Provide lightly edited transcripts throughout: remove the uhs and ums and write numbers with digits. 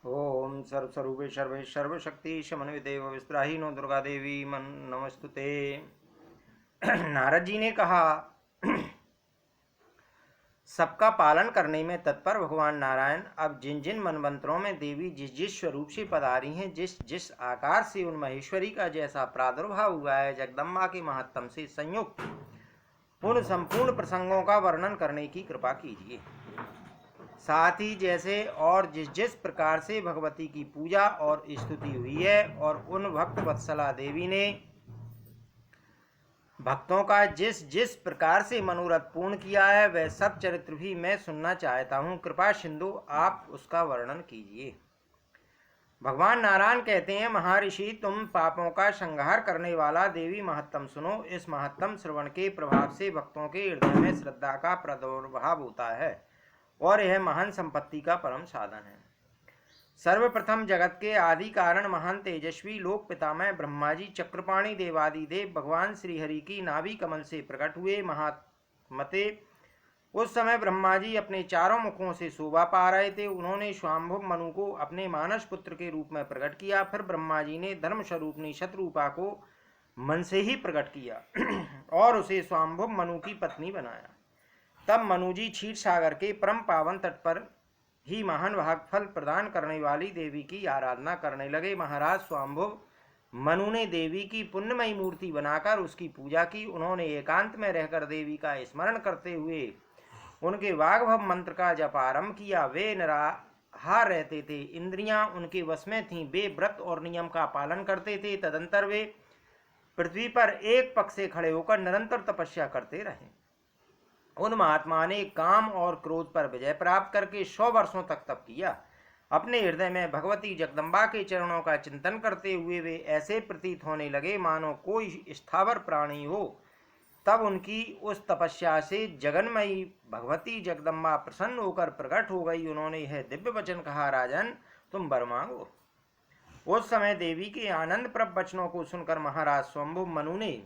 ओम सर्वस्वरूपे सर्वे सर्वशक्ति समन्विदेव विस्त्राहीनो दुर्गा देवी मन नमस्तुते। नारद जी ने कहा, सबका पालन करने में तत्पर भगवान नारायण अब जिन जिन मनवंतरों में देवी जिस जिस स्वरूप से पधारी हैं, जिस जिस आकार से उन महेश्वरी का जैसा प्रादुर्भाव हुआ है, जगदम्बा के महत्तम से संयुक्त उन संपूर्ण प्रसंगों का वर्णन करने की कृपा कीजिए। साथ ही जैसे और जिस जिस प्रकार से भगवती की पूजा और स्तुति हुई है और उन भक्त वत्सला देवी ने भक्तों का जिस जिस प्रकार से मनोरथ पूर्ण किया है, वह सब चरित्र भी मैं सुनना चाहता हूँ। कृपा सिंधु आप उसका वर्णन कीजिए। भगवान नारायण कहते हैं, महर्षि तुम पापों का संहार करने वाला देवी महत्तम सुनो। इस महत्तम श्रवण के प्रभाव से भक्तों के हृदय में श्रद्धा का प्रादुर्भाव होता है और यह महान संपत्ति का परम साधन है। सर्वप्रथम जगत के आदि कारण महान तेजस्वी लोक पितामह ब्रह्मा जी चक्रपाणी देवादि देव भगवान श्रीहरि की नाभि कमल से प्रकट हुए। महात्मते उस समय ब्रह्मा जी अपने चारों मुखों से शोभा पा रहे थे। उन्होंने स्वाम्भुव मनु को अपने मानस पुत्र के रूप में प्रकट किया। फिर ब्रह्मा जी ने धर्म स्वरूपनी शत्रुपा को मन से ही प्रकट किया और उसे स्वाम्भुव मनु की पत्नी बनाया। तब मनुजी क्षीर सागर के परम पावन तट पर ही महान भाग फल प्रदान करने वाली देवी की आराधना करने लगे। महाराज स्वाम्भुव मनु ने देवी की पुण्यमयी मूर्ति बनाकर उसकी पूजा की। उन्होंने एकांत में रहकर देवी का स्मरण करते हुए उनके वाग्भव मंत्र का जप आरंभ किया। वे निराहार रहते थे, इंद्रियां उनके वश में थीं, वे व्रत और नियम का पालन करते थे। तदंतर वे पृथ्वी पर एक पग से खड़े होकर निरंतर तपस्या करते रहे। उन महात्मा ने काम और क्रोध पर विजय प्राप्त करके 100 वर्षों तक तप किया। अपने हृदय में भगवती जगदम्बा के चरणों का चिंतन करते हुए वे ऐसे प्रतीत होने लगे मानो कोई स्थावर प्राणी हो। तब उनकी उस तपस्या से जगन्मयी भगवती जगदम्बा प्रसन्न होकर प्रकट हो गई। उन्होंने यह दिव्य वचन कहा, राजन तुम वर मांगो। उस समय देवी के आनंदप्रद वचनों को सुनकर महाराज स्वयंभु मनु ने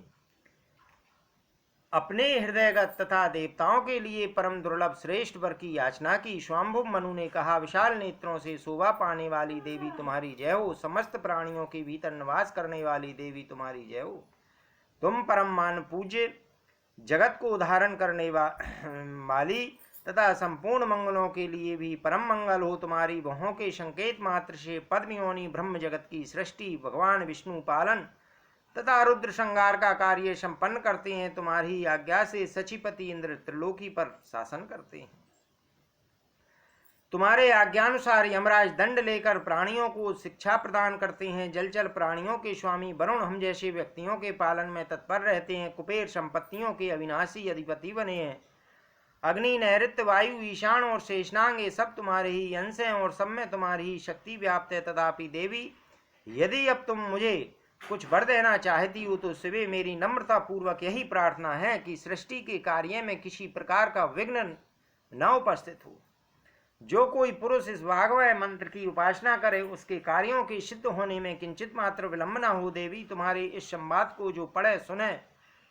अपने हृदयगत तथा देवताओं के लिए परम दुर्लभ श्रेष्ठ वर की याचना की। स्वाम्भुव मनु ने कहा, विशाल नेत्रों से शोभा पाने वाली देवी तुम्हारी जय हो। समस्त प्राणियों के भीतर निवास करने वाली देवी तुम्हारी जय हो। तुम परम मान पूज्य, जगत को उद्धारण करने वाली तथा संपूर्ण मंगलों के लिए भी परम मंगल हो। तुम्हारी भवों के संकेत मात्र से पद्मयोनि ब्रह्म जगत की सृष्टि, भगवान विष्णु पालन तथा रुद्र संहार का कार्य संपन्न करते हैं। तुम्हारी आज्ञा से सचिपति इंद्र त्रिलोकी पर शासन करते हैं। तुम्हारे आज्ञानुसार यमराज दंड लेकर प्राणियों को शिक्षा प्रदान करते हैं। जलचल प्राणियों के स्वामी वरुण हम जैसे व्यक्तियों के पालन में तत्पर रहते हैं। कुबेर संपत्तियों के अविनाशी अधिपति बने हैं। अग्नि, नैऋत्य, वायु, ईशान और शेषनांग ये सब तुम्हारे ही अंश हैं और सब में तुम्हारी ही शक्ति व्याप्त है। तथापि देवी, यदि अब तुम मुझे कुछ वर देना चाहती हो तो शिवे मेरी नम्रता पूर्वक यही प्रार्थना है कि सृष्टि के कार्य में किसी प्रकार का विघ्न न उपस्थित हो। जो कोई पुरुष इस वाग्मय मंत्र की उपासना करे उसके कार्यों के सिद्ध होने में किंचित मात्र विलंब न हो। देवी, तुम्हारे इस संवाद को जो पढ़े सुने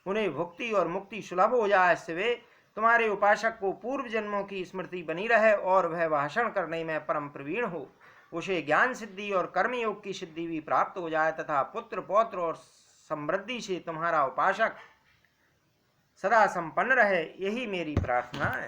उन्हें भुक्ति और मुक्ति सुलभ हो जाए। शिवे, तुम्हारे उपासक को पूर्व जन्मों की स्मृति बनी रहे और वह भाषण करने में परम प्रवीण हो। उसे ज्ञान सिद्धि और कर्मयोग की सिद्धि भी प्राप्त हो जाए तथा पुत्र पौत्र और समृद्धि से तुम्हारा उपासक सदा संपन्न रहे, यही मेरी प्रार्थना है।